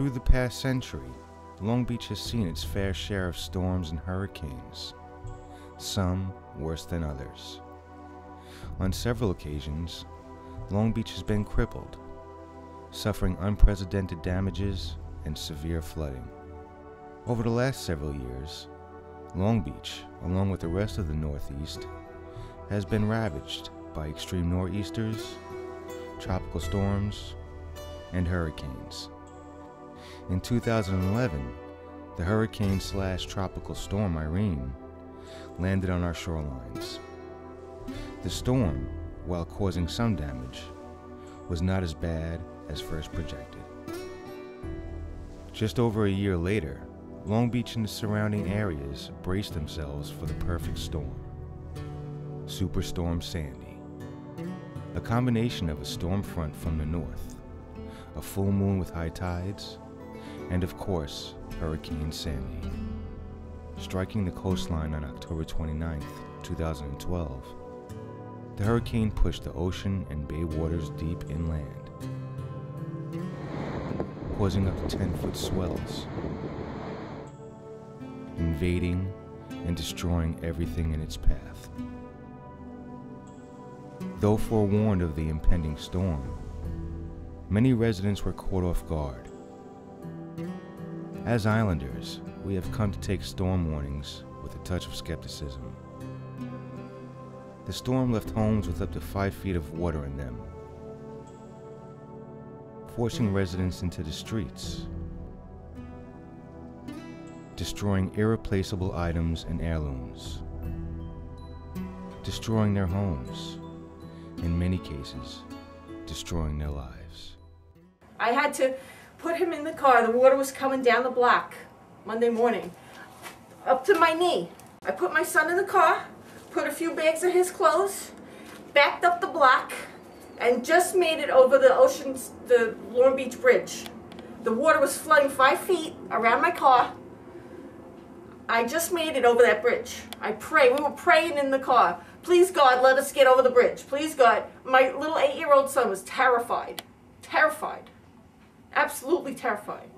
Through the past century, Long Beach has seen its fair share of storms and hurricanes, some worse than others. On several occasions, Long Beach has been crippled, suffering unprecedented damages and severe flooding. Over the last several years, Long Beach, along with the rest of the Northeast, has been ravaged by extreme nor'easters, tropical storms, and hurricanes. In 2011, the hurricane/tropical storm Irene landed on our shorelines. The storm, while causing some damage, was not as bad as first projected. Just over a year later, Long Beach and the surrounding areas braced themselves for the perfect storm, Superstorm Sandy. A combination of a storm front from the north, a full moon with high tides, and of course, Hurricane Sandy. Striking the coastline on October 29, 2012, the hurricane pushed the ocean and bay waters deep inland, causing up to 10-foot swells, invading and destroying everything in its path. Though forewarned of the impending storm, many residents were caught off guard. As islanders, we have come to take storm warnings with a touch of skepticism. The storm left homes with up to 5 feet of water in them, forcing residents into the streets, destroying irreplaceable items and heirlooms, destroying their homes, in many cases, destroying their lives. I had to put him in the car. The water was coming down the block Monday morning, up to my knee. I put my son in the car, put a few bags of his clothes, backed up the block, and just made it over the Long Beach Bridge. The water was flooding 5 feet around my car. I just made it over that bridge. We were praying in the car. Please God, let us get over the bridge. Please God. My little 8-year-old son was terrified. Terrified. Absolutely terrified.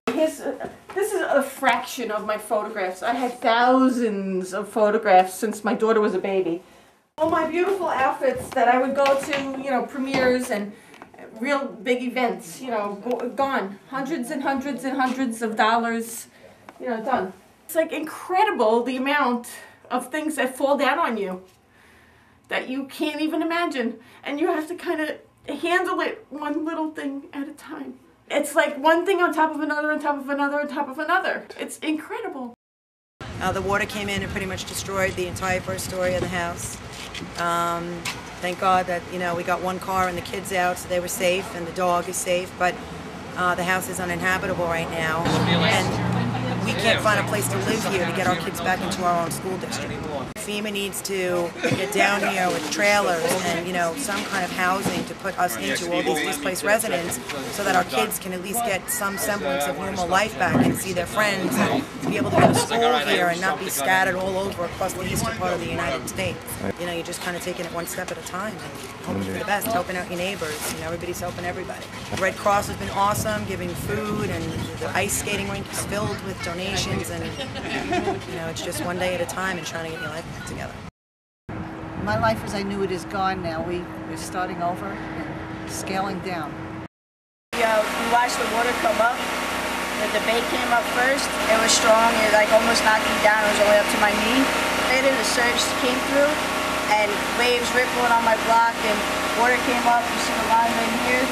This is a fraction of my photographs. I had thousands of photographs since my daughter was a baby. All my beautiful outfits that I would go to, premieres and real big events, gone. Hundreds and hundreds and hundreds of dollars, done. It's like incredible the amount of things that fall down on you that you can't even imagine. And you have to kind of handle it one little thing at a time. It's like one thing on top of another, on top of another, on top of another. It's incredible. The water came in and pretty much destroyed the entire first story of the house. Thank God that, we got one car and the kids out, so they were safe, and the dog is safe, but the house is uninhabitable right now. And we can't find a place to live here to get our kids back into our own school district. FEMA needs to get down here with trailers and, some kind of housing to put us into, all these displaced residents, so that our kids can at least get some semblance of normal life back and see their friends and be able to go to school here and not be scattered all over across the eastern part of the United States. You're just kind of taking it one step at a time and hoping for the best, helping out your neighbors. Everybody's helping everybody. The Red Cross has been awesome, giving food, and the ice skating rink is filled with donations, and it's just one day at a time and trying to get your life back together. My life as I knew it is gone now. We're starting over and scaling down. We watched the water come up. The bay came up first. It was strong. It almost knocked me down. It was only up to my knee. Later the surge came through and waves rippling on my block and water came up. You see the line right here.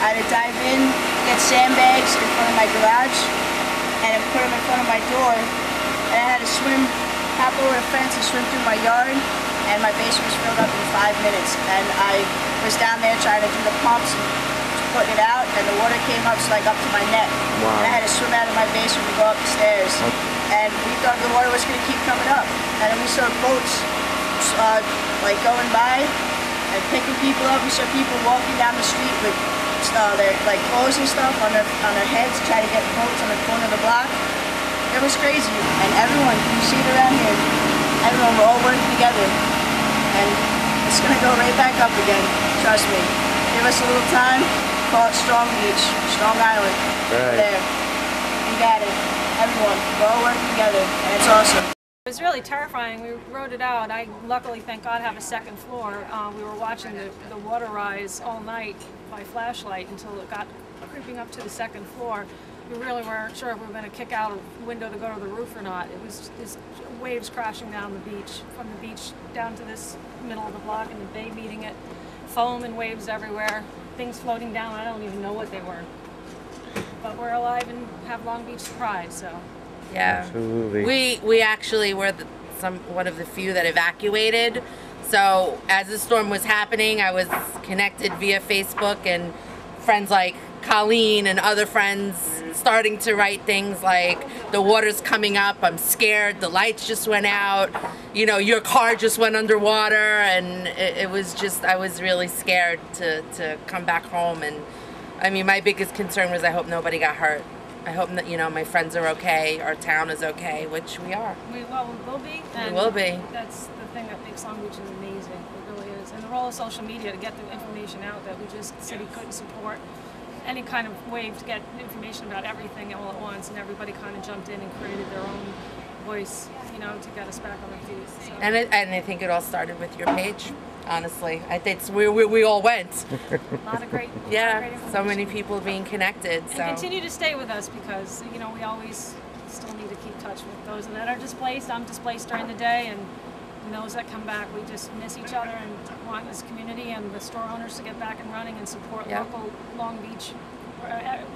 I had to dive in, get sandbags in front of my garage and put them in front of my door. And I had to hop over the fence and swim through my yard. And my basement was filled up in 5 minutes. And I was down there trying to do the pumps and putting it out, and the water came up up to my neck. Wow. And I had to swim out of my basement to go up the stairs. And we thought the water was going to keep coming up. And then we saw boats going by and picking people up. We saw people walking down the street with their clothes and stuff on their heads, trying to get boats on the corner of the block. It was crazy. And everyone, you see it around here, everyone, we're all working together. And it's going to go right back up again. Trust me. Give us a little time. call it Strong Beach, Strong Island. Right. There. You got it. Everyone, we're all working together, and it's awesome. It was really terrifying. We wrote it out. I luckily, thank God, have a second floor. We were watching the water rise all night by flashlight until it got creeping up to the second floor. We really weren't sure if we were going to kick out a window to go to the roof or not. It was just waves crashing down the beach, from the beach down to this middle of the block and the bay meeting it. Foam and waves everywhere. Things floating down. I don't even know what they were. But we're alive and have Long Beach surprise, so. Yeah, Absolutely. we actually were one of the few that evacuated. So as the storm was happening, I was connected via Facebook, and friends like Colleen and other friends starting to write things like, the water's coming up, I'm scared, the lights just went out, you know, your car just went underwater, and it was just, I was really scared to come back home. And I mean, my biggest concern was I hope nobody got hurt. I hope that, you know, my friends are okay, our town is okay, which we are. We will be. We will be. That's the thing that makes Long Beach amazing. It really is. And the role of social media to get the information out that the city couldn't support any kind of wave to get information about everything all at once, and everybody kind of jumped in and created their own voice, you know, to get us back on our feet. So. And I think it all started with your page, honestly. I think it's where we all went. A lot of great, Yeah, so many people being connected. So. And continue to stay with us because, you know, we always still need to keep touch with those that are displaced. I'm displaced during the day, and those that come back, we just miss each other and want this community and the store owners to get back and running and support local Long Beach,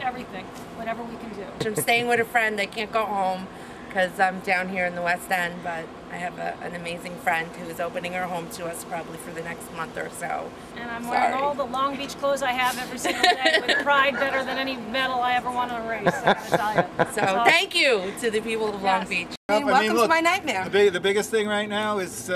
everything, whatever we can do. I'm staying with a friend. I can't go home because I'm down here in the West End, but I have an amazing friend who is opening her home to us probably for the next month or so. And I'm wearing all the Long Beach clothes I have every single day with pride, better than any medal I ever won on a race, I gotta tell you. So awesome. Thank you to the people of Long Beach. Welcome to my nightmare. The biggest thing right now is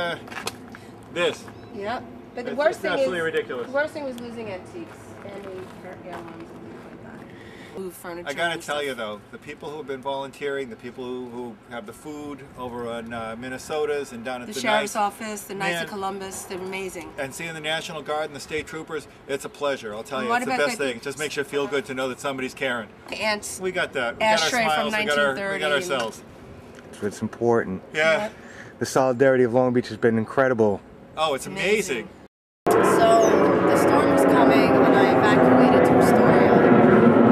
this. Yep. But the It's worst thing is absolutely ridiculous. The worst thing was losing antiques and gallons and things like that. Move furniture. I gotta and tell stuff. you though, the people who have been volunteering, the people who have the food over on Minnesota's and down at The the sheriff's Knights, office, the Knights man, of Columbus, they're amazing. and seeing the National Guard and the state troopers, it's a pleasure. I'll tell And you, what it's the about best thing. It just makes you feel good to know that somebody's caring. The ants. We got that. We got our Ashtray from smiles. We got 1930. ourselves. That's what's important. Yeah. The solidarity of Long Beach has been incredible. Oh, it's amazing. So the storm was coming, and I evacuated to Astoria.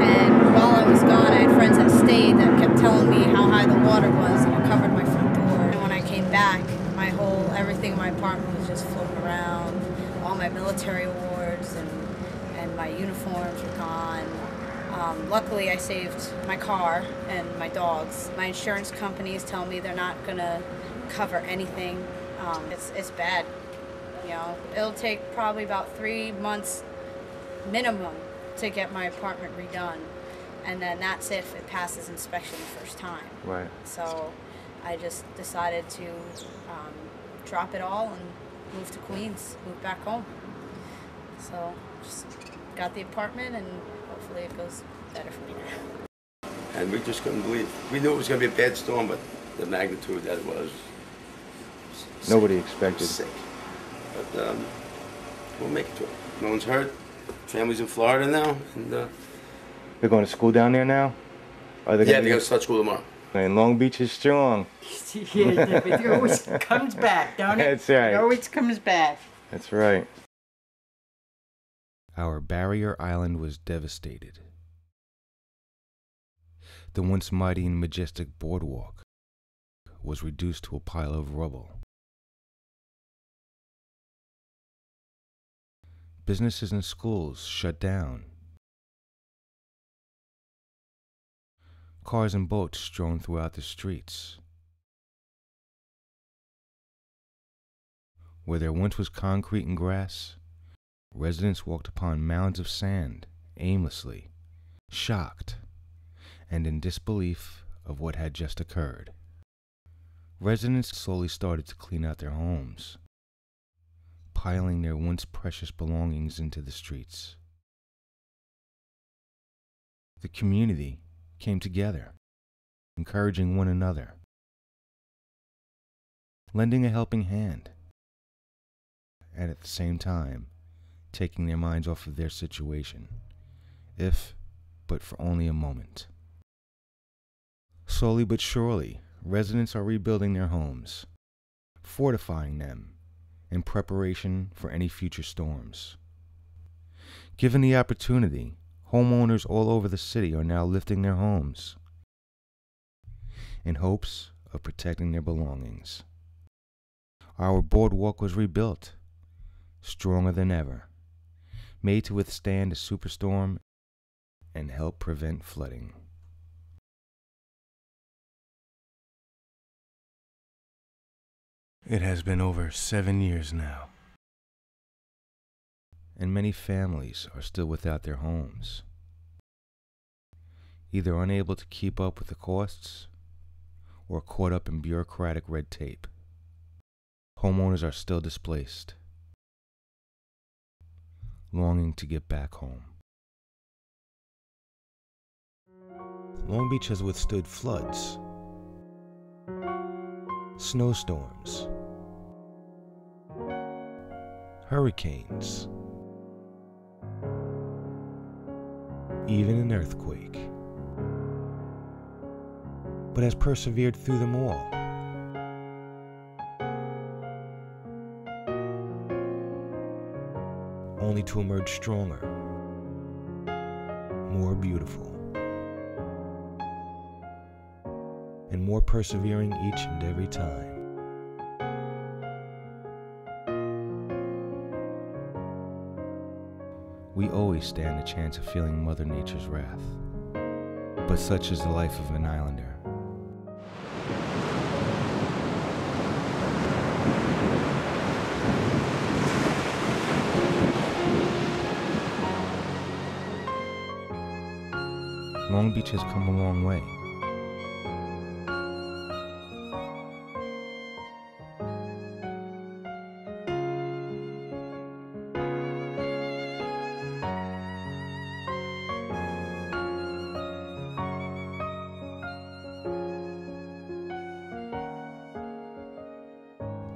And while I was gone, I had friends that stayed that kept telling me how high the water was, and it covered my front door. And when I came back, everything in my apartment was just floating around. All my military awards and my uniforms were gone. Luckily, I saved my car and my dogs. My insurance companies tell me they're not gonna cover anything. It's bad. You know, it'll take probably about 3 months minimum to get my apartment redone, and then that's if it passes inspection the first time. Right. So I just decided to drop it all and move to Queens, move back home. So just got the apartment, and hopefully it goes better for me. And we just couldn't believe. We knew it was going to be a bad storm, but the magnitude that it was. Nobody expected. Sick. But we'll make it to it. No one's hurt. Family's in Florida now, and They're going to school down there now? Are they yeah, they're going to start school tomorrow. And Long Beach is strong. Yeah, it always comes back, don't it? That's right. It always comes back. That's right. Our barrier island was devastated. The once mighty and majestic boardwalk was reduced to a pile of rubble. Businesses and schools shut down. Cars and boats strewn throughout the streets. Where there once was concrete and grass, residents walked upon mounds of sand aimlessly, shocked, and in disbelief of what had just occurred. Residents slowly started to clean out their homes, piling their once precious belongings into the streets. The community came together, encouraging one another, lending a helping hand, and at the same time, taking their minds off of their situation if but for only a moment. Slowly but surely, residents are rebuilding their homes, fortifying them in preparation for any future storms. Given the opportunity, homeowners all over the city are now lifting their homes in hopes of protecting their belongings. Our boardwalk was rebuilt, stronger than ever, made to withstand a superstorm and help prevent flooding. It has been over 7 years now, and many families are still without their homes, either unable to keep up with the costs or caught up in bureaucratic red tape. Homeowners are still displaced, longing to get back home. Long Beach has withstood floods, snowstorms, hurricanes, even an earthquake, but has persevered through them all. Only to emerge stronger, more beautiful, and more persevering each and every time. We always stand a chance of feeling Mother Nature's wrath, but such is the life of an islander. Long Beach has come a long way.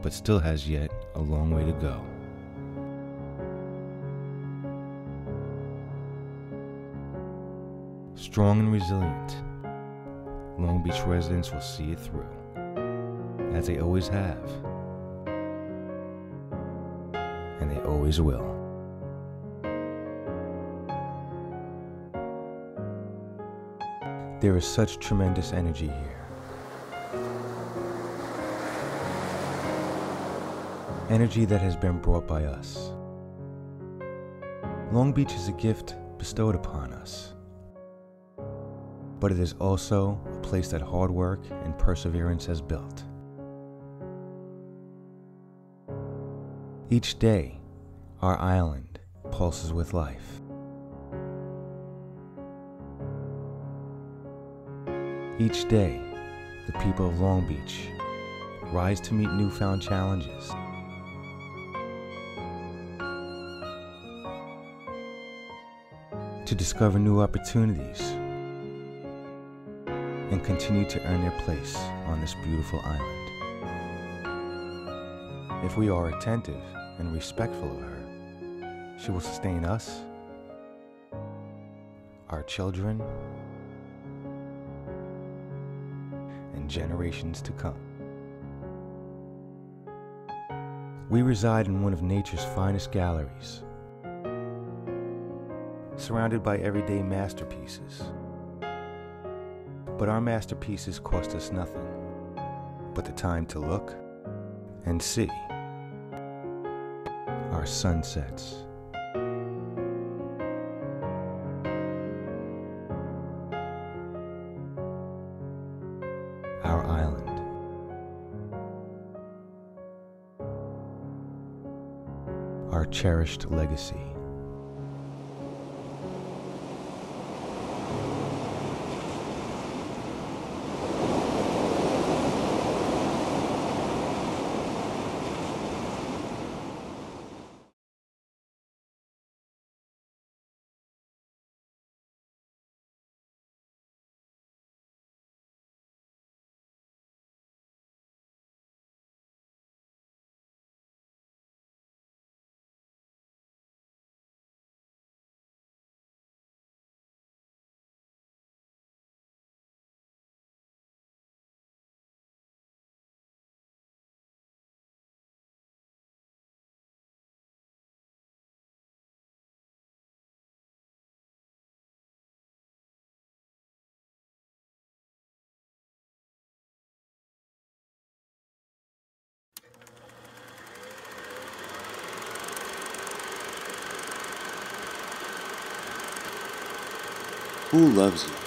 But still has yet a long way to go. Strong and resilient, Long Beach residents will see it through, as they always have, and they always will. There is such tremendous energy here. Energy that has been brought by us. Long Beach is a gift bestowed upon us, but it is also a place that hard work and perseverance has built. Each day, our island pulses with life. Each day, the people of Long Beach rise to meet newfound challenges. To discover new opportunities and continue to earn their place on this beautiful island. If we are attentive and respectful of her, she will sustain us, our children, and generations to come. We reside in one of nature's finest galleries, surrounded by everyday masterpieces. But our masterpieces cost us nothing but the time to look and see our sunsets, our island, our cherished legacy. Who loves you?